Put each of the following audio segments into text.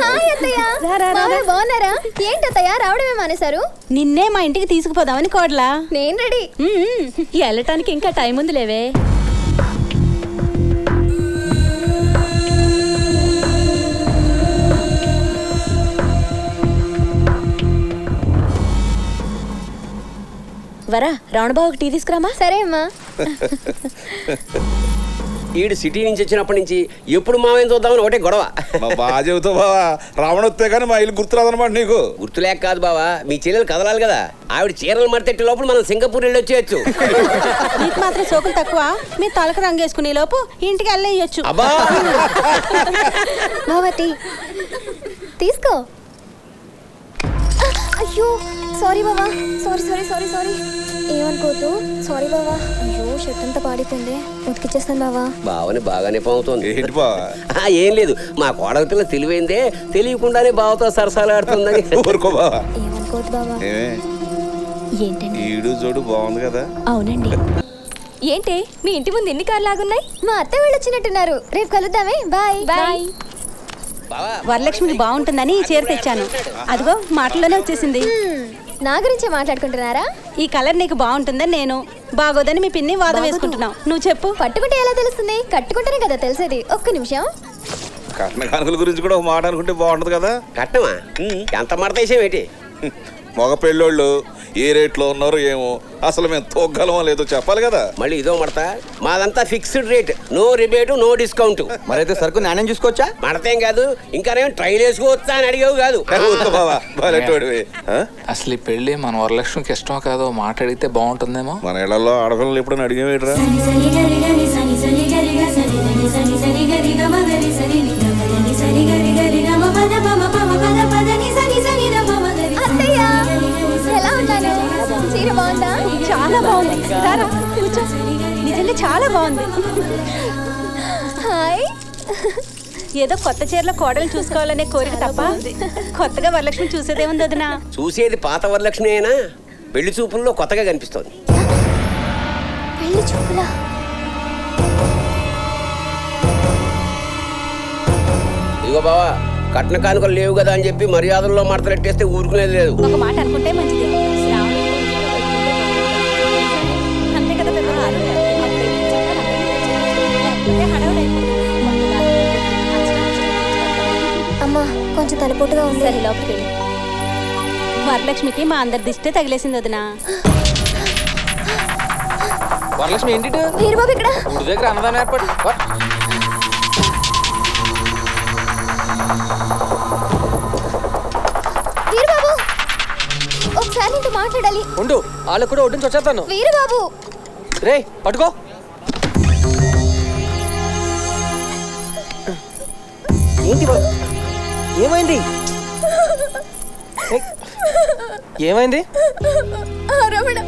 Hi అత్తయ్య. బాగున్నారా? ఏంటి అత్తయ్య రావడమే మానేశారు? నిన్నే మా ఇంటికి తీసుకుపోదామని కోడలా. నేను రెడీ. వెళ్ళటానికి ఇంకా టైం ఉంది లేవే. వరా రావణబాబుకి టీ తీసుకురామా. సరే అమ్మా. ఈడు సిటీ నుంచి వచ్చినప్పటి నుంచి ఎప్పుడు మామయ్య చూద్దామని ఒకటే గొడవ. బాగా చెబుతావు బావా. రావణ వస్తే కానీ మా ఇల్లు గుర్తురాదనమాట నీకు. గుర్తులేక కాదు బావా, మీ చెల్లెలు కదలాలి కదా. ఆవిడ చీరలు మడతెట్టే లోపల మనం సింగపూర్ వెళ్ళి వచ్చేయచ్చు. నీకు మాత్రం సోకులు తక్కువ. మీ తలకు రంగు వేసుకునే లోపు ఇంటికి వెళ్ళేయచ్చు. అబ్బా బావా టీ తీసుకో. అయ్యో సారీ బావా. Sorry sorry sorry sorry. ఏమనుకోవద్దు. సారీ బావా. అయ్యో షర్ట్ అంతా పాడిపోయింది. ఉతికిచ్చేస్తాను బావా. బావని బాగానే పావుతోంది. ఏంటి బావా? ఏం లేదు, మా కోడల పిల్ల తెలివైందే, తెలియకుండానే బావతో సరసాలాడుతుందని. ఊరుకో బావా. ఏమనుకోవద్దు బావా. ఏంటండి ఈడు జోడు బాగుంది కదా. అవునండి. ఏంటి మీ ఇంటి ముందు ఎన్ని కార్లు లాగున్నాయి? మా అత్త వాళ్ళు వచ్చినట్టున్నారు. రేపు కలుద్దామే. Bye bye. వరలక్ష్మికి బాగుంటుందని ఈ చీర తెచ్చాను. అదిగో మాటల్లోనే వచ్చేసింది. నా గురించే మాట్లాడుకుంటున్నారా? ఈ కలర్ నీకు బాగుంటుందని నేను, బాగోదని మీ పిన్ని వాదం వేసుకుంటున్నావు. నువ్వు చెప్పు. పట్టుకుంటే ఎలా తెలుస్తుంది? కట్టుకుంటేనే కదా తెలిసేది. ఒక్క నిమిషం. కట్న కానుకల గురించి కూడా ఒక మాట అనుకుంటే బాగుంటది కదా. కట్టమా? ఎంత మడతేసాం ఏంటి? మగ పెళ్ళోళ్ళు ఏ రేట్లో ఉన్నారో ఏమో, అసలు మేము తోగలమో లేదో చెప్పాలి కదా. మళ్ళీ ఇదో మడతా? మాదంతా fixed rate, no rebate no discount. మరైతే సరుకు నాణ్యం చూసుకోవచ్చా? మడతేం కాదు, ఇంకానేం ట్రైల్ వేసుకోవచ్చా అని అడిగావు కాదు. అసలు ఈ పెళ్లి మన వరలక్ష్మికి ఇష్టమో కాదో మాట అడిగితే బాగుంటుందేమో. మన ఇళ్లలో ఆడపిల్లలు ఎప్పుడైనా అడిగేవేట్రా? ఎలా ఉన్నాను? చీర బాగుందా? చాలా బాగుంది. నిజంగా చాలా బాగుంది. హాయ్. ఏదో కొత్త చీరలో కోడలు చూసుకోవాలనే కోరిక తప్ప కొత్తగా వరలక్ష్మి చూసేదేముంది వదినా? చూసేది పాత వరలక్ష్మి అయినా పెళ్లి చూపుల్లో కొత్తగా కనిపిస్తోంది. పెళ్లి చూపులా? ఇదిగో బావా, కట్న కానుకలు లేవు కదా అని చెప్పి మర్యాదల్లో మడతలెట్టేస్తే ఊరుకునేది లేదు. ఒక మాట అనుకుంటే మంచిది. అంతే కదా. అమ్మా కొంచెం తలపోటుగా ఉంది. లోపలికి వరలక్ష్మికి మా అందరి దిష్టే తగిలేసింది వదినా. వరలక్ష్మి ఏంటి వీరబాబు ఇక్కడ ఊరి దగ్గర అన్నదానం ఏర్పాటు. వీరబాబు ఒకసారి నీతో మాట్లాడాలి. ఉండు, వాళ్ళు కూడా ఒడ్డు నుంచి వచ్చేస్తాను. వీరబాబు రే పట్టుకో. ఏంటి ఏమైంది? ఏమైంది? రమణ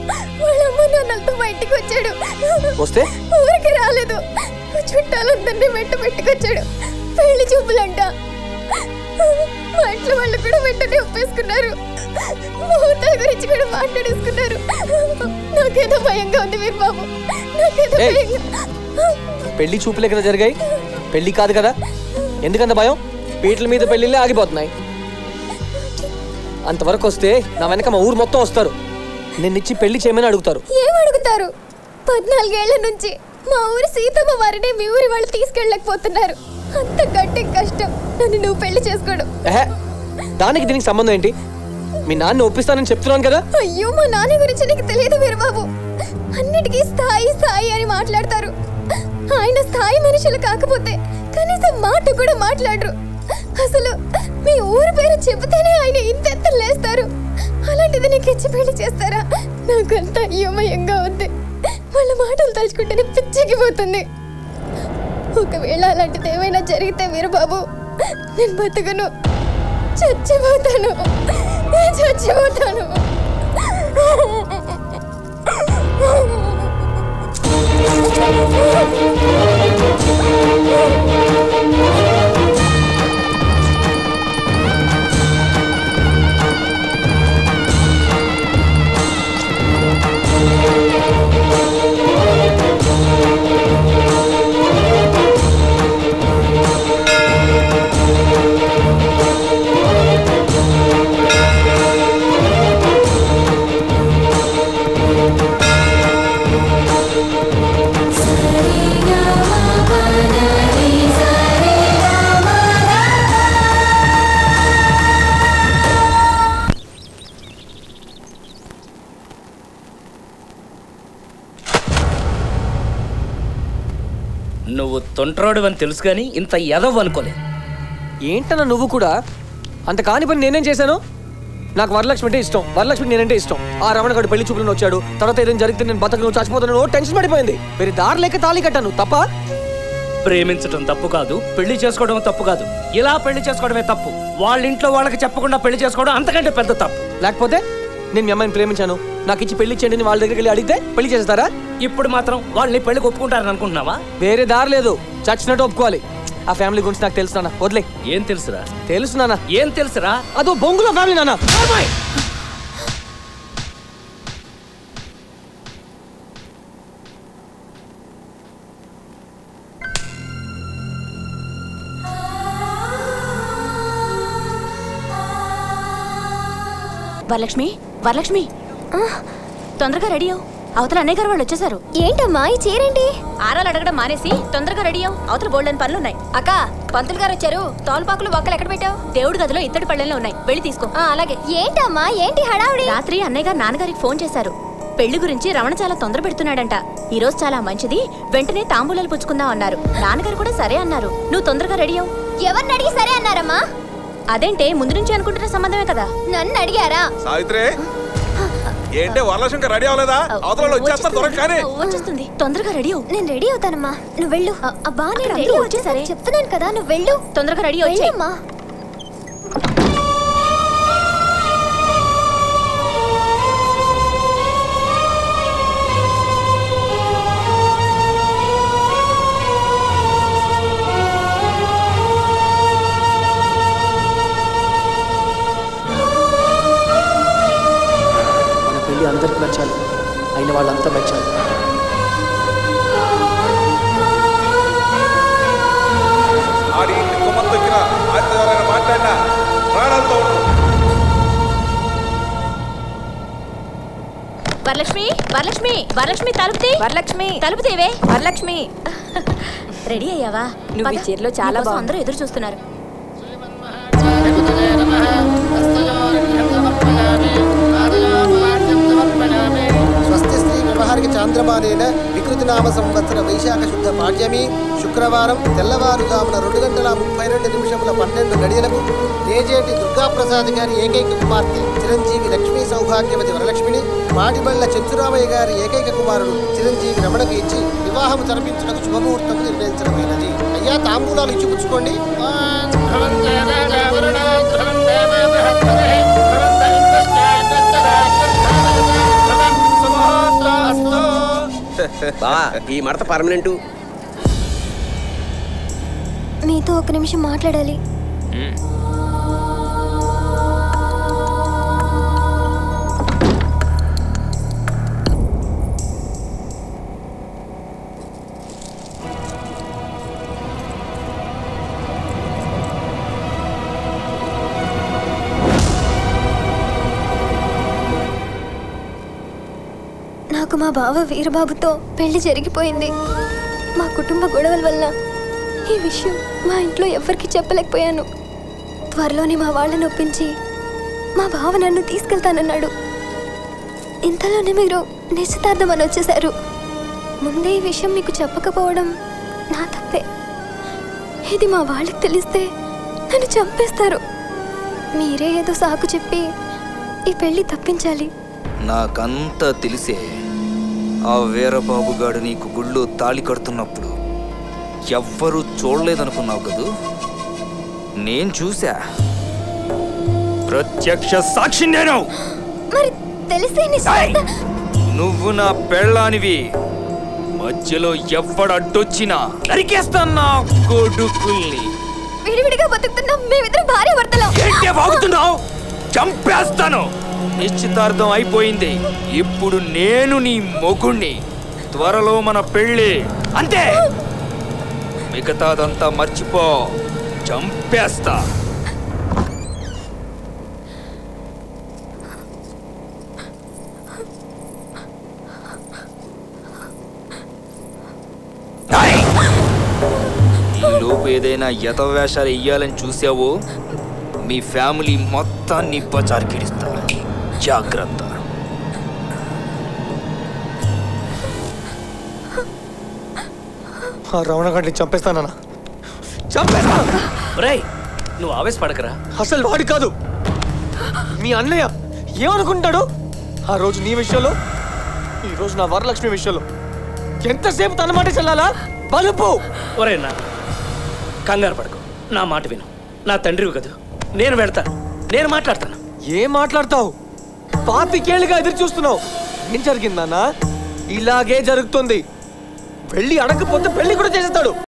వాళ్ళ అమ్మ నాన్నలతో బయటికి వచ్చాడు. వస్తే ఊరికి రాలేదు. చుట్టాలందరినీ వెంట పెట్టుకొచ్చాడు. పెళ్లి చూపులంట. మా ఇంట్లో వాళ్ళు కూడా వెంటనే ఒప్పేసుకున్నారు. ముహూర్తాల గురించి కూడా మాట్లాడేసుకున్నారు. నాకేదో భయంగా ఉంది వీరబాబు. నాకేదో భయంగా. పెళ్లి చూపులే కదా జరిగాయి, పెళ్లి కాదు కదా. ఎందుకంత భయం? పీటల మీద పెళ్లిళ్ళే ఆగిపోతున్నాయి. అంతవరకు వస్తే నా వెనక మా ఊరు మొత్తం వస్తారు. నిన్నిచ్చి పెళ్లి చేయమని అడుగుతారు. ఏం అడుగుతారు? 14 ఏళ్ల నుంచి మా ఊరి సీతమ్మ వారిని మీ ఊరి వాళ్ళు తీసుకెళ్ళలేకపోతున్నారు. అంత గట్టి కష్టం. నన్ను నువ్వు పెళ్లి చేసుకోవడం. దానికి దీనికి సంబంధం ఏంటి? మీ నాన్న ఒప్పిస్తానని చెప్తున్నాను కదా. అయ్యో మా నాన్న గురించి నీకు తెలియదు వీరబాబు. అన్నిటికీ స్థాయి స్థాయి అని మాట్లాడతారు. ఆయన స్థాయి మనుషులు కాకపోతే కనీసం మాట కూడా మాట్లాడరు. అసలు మీ ఊరి పేరు చెబితేనే ఆయన ఇంత లేస్తారు. అలాంటిది నీకు ఇచ్చి పెళ్లి చేస్తారా? నాకంతా అయోమయంగా ఉంది. వాళ్ళ మాటలు తలుచుకుంటేనే పిచ్చికిపోతుంది. ఒకవేళ అలాంటిది ఏమైనా జరిగితే వీరబాబు నేను బతకను. చచ్చిపోతాను. చచ్చిపోతాను. తొంట్రోడు అని తెలుసు కానీ ఇంత ఎదవ్ అనుకోలేదు. ఏంటన్నా నువ్వు కూడా? అంత కాని పని నేనేం చేశాను? నాకు వరలక్ష్మి అంటే ఇష్టం, వరలక్ష్మి నేనంటే ఇష్టం. ఆ రమణగాడు పెళ్లి చూపులను వచ్చాడు, తర్వాత ఏదైనా జరిగితే నేను బతకను చచ్చిపోతాను టెన్షన్ పడిపోయింది. వేరే దారి లేక తాళి కట్టాను. తప్ప? ప్రేమించడం తప్పు కాదు, పెళ్లి చేసుకోవడం తప్పు కాదు, ఇలా పెళ్లి చేసుకోవడమే తప్పు. వాళ్ళ ఇంట్లో వాళ్ళకి చెప్పకుండా పెళ్లి చేసుకోవడం అంతకంటే పెద్ద తప్పు. లేకపోతే నేను మీ అమ్మాయిని ప్రేమించాను, నాకు ఇచ్చి పెళ్లి చేయండి వాళ్ళ దగ్గరికి వెళ్ళి అడిగితే పెళ్లి చేస్తారా? ఇప్పుడు మాత్రం వాళ్ళని పెళ్లికి ఒప్పుకుంటారని అనుకుంటున్నావా? వేరే దారి లేదు, చచ్చినట్టు ఒప్పుకోవాలి. ఆ ఫ్యామిలీ గురించి నాకు తెలుసు నాన్న, వదిలే. ఏం తెలుసురా? తెలుసు నాన్న. ఏం తెలుసురా? అదో బొంగులో ఫ్యామిలీ నాన్న. వరలక్ష్మి, వరలక్ష్మి, తొందరగా రెడీ అవు. అవతల అన్నయ్య గారు వాళ్ళు వచ్చేసారు. ఏంటమ్మా ఈ చీరేంటి? ఆరాలు అడగడం మానేసి తొందరగా రెడీ అవు. అవతల బోల్డెన్ పనులు ఉన్నాయి. అక్క, పంతులు గారు వచ్చారు. తోలుపాకులు బొక్కలు ఎక్కడ పెట్టావు? దేవుడి గదిలో ఇత్తడి పళ్ళెంలో ఉన్నాయి, వెళ్ళి తీసుకో. అలాగే. ఏంటమ్మా ఏంటి హడావుడి? రాత్రి అన్నయ్య గారు నాన్నగారికి ఫోన్ చేశారు. పెళ్లి గురించి రమణ చాలా తొందర పెడుతున్నాడంట. ఈ రోజు చాలా మంచిది, వెంటనే తాంబూలాలు పుచ్చుకుందాం అన్నారు. నాన్నగారు కూడా సరే అన్నారు. నువ్వు తొందరగా రెడీ అవు. ఎవరిని అడిగి సరే అన్నారమ్మా? అదేంటే ముందు నుంచి అనుకుంటున్న సంబంధమే కదా. నన్ను అడిగారా? సావిత్రి, ఏంటే వరలక్ష్మి రెడీ అవ్వలేదా? అవతల వచ్చేస్తారు దొరకగానే. వచ్చేస్తుంది, తొందరగా రెడీ అవు. నేను రెడీ అవుతానమ్మా, నువ్వు వెళ్ళు. అబ్బా నేను రెడీ వచ్చేసరే చెప్తున్నాను కదా, నువ్వు వెళ్ళు. తొందరగా రెడీ వచ్చేయమ్మా. అందరికి నచ్చాలి, అయిన వాళ్ళంతా మెచ్చాలి. ఆడి ఇంటి కుమ్మం దగ్గర ఎవరైనా మాట్లాడినా ప్రాణాలతో ఉండు. వరలక్ష్మి, వరలక్ష్మి, వరలక్ష్మి తలుపుతి. వరలక్ష్మి తలుపుతేవే. వరలక్ష్మి రెడీ అయ్యావా? నువ్వు ఈ చీరలో చాలా బాగుంది, అందరూ ఎదురు చూస్తున్నారు. స్వస్తి శ్రీ వ్యవహారిక చాంద్రమానేన వికృతినామ సంవత్సర వైశాఖ శుద్ధ పాడ్యమి శుక్రవారం తెల్లవారుజామున 2:32 తేజేటి దుర్గాప్రసాద్ గారి ఏకైక కుమార్తె చిరంజీవి లక్ష్మీ సౌభాగ్యవతి వరలక్ష్మిని మాడిబళ్ల చెంచురామయ్య గారి ఏకైక కుమారుడు చిరంజీవి రమణకు ఇచ్చి వివాహం జరిపించడానికి శుభముహూర్తం నిర్ణయించడమైనది. అయ్యా తాంబూలాలు ఇచ్చిపుచ్చుకోండి. బావా ఈ మడత పర్మనెంట్. మీతో ఒక నిమిషం మాట్లాడాలి. నాకు మా బావ వీరబాబుతో పెళ్లి జరిగిపోయింది. మా కుటుంబ గొడవల వల్ల ఈ విషయం మా ఇంట్లో ఎవరికి చెప్పలేకపోయాను. త్వరలోనే మా వాళ్ళని ఒప్పించి మా బావ నన్ను తీసుకెళ్తానన్నాడు. ఇంతలోనే మీరు నిశ్చితార్థం అని వచ్చేశారు. ముందే ఈ విషయం మీకు చెప్పకపోవడం నా తప్పే. ఇది మా వాళ్ళకి తెలిస్తే నన్ను చంపేస్తారు. మీరే ఏదో సాకు చెప్పి ఈ పెళ్లి తప్పించాలి. నాకంతా తెలిసే ఆ వీరబాబు గాడు నీకు గుళ్ళో తాళి కడుతున్నప్పుడు ఎవ్వరూ చూడలేదనుకున్నావు కదూ? నేను చూసా, ప్రత్యక్ష సాక్షి నేను. మరి తెలిసే నువ్వు నా పెళ్ళానివి. మధ్యలో ఎవ్వడడ్డొచ్చినా నరికేస్తాను నా కొడుకుల్ని. విడివిడిగా బతుకుతున్నాం మేమిద్దరం భార్య భర్తలం. ఏంటే వాగుతున్నావు? చంపేస్తాను. నిశ్చితార్థం అయిపోయింది, ఇప్పుడు నేను నీ మొగుణ్ణి. త్వరలో మన పెళ్ళి, అంతే. మిగతాదంతా మర్చిపో, చంపేస్తా. ఈ లోపు ఏదైనా యథవేషాలు వెయ్యాలని చూసావో మీ ఫ్యామిలీ మొత్తాన్ని బజార్కిడిస్తా. జాగ్రత్త. ఆ రమణగాడిని చంపేస్తానన్నా, చంపేస్తా. రేయ్ నువ్వు ఆవేశపడకరా. అసలు వాడు కాదు, మీ అన్నయ్య ఏమనుకుంటాడు ఆ రోజు నీ విషయంలో, ఈ రోజు నా వరలక్ష్మి విషయంలో. ఎంతసేపు తన మాట చెల్లాలా? బలుపు. ఒరే నా కంగారు పడకు, నా మాట విను. నా తండ్రివి కదా, నేను వెళ్తాను, నేను మాట్లాడతాను. ఏం మాట్లాడతావు? పాతికేళ్ళుగా ఎదురు చూస్తున్నావు. ఏం జరిగిందన్నా? ఇలాగే జరుగుతుంది. పెళ్లి అడగకపోతే పెళ్లి కూడా చేసేస్తాడు.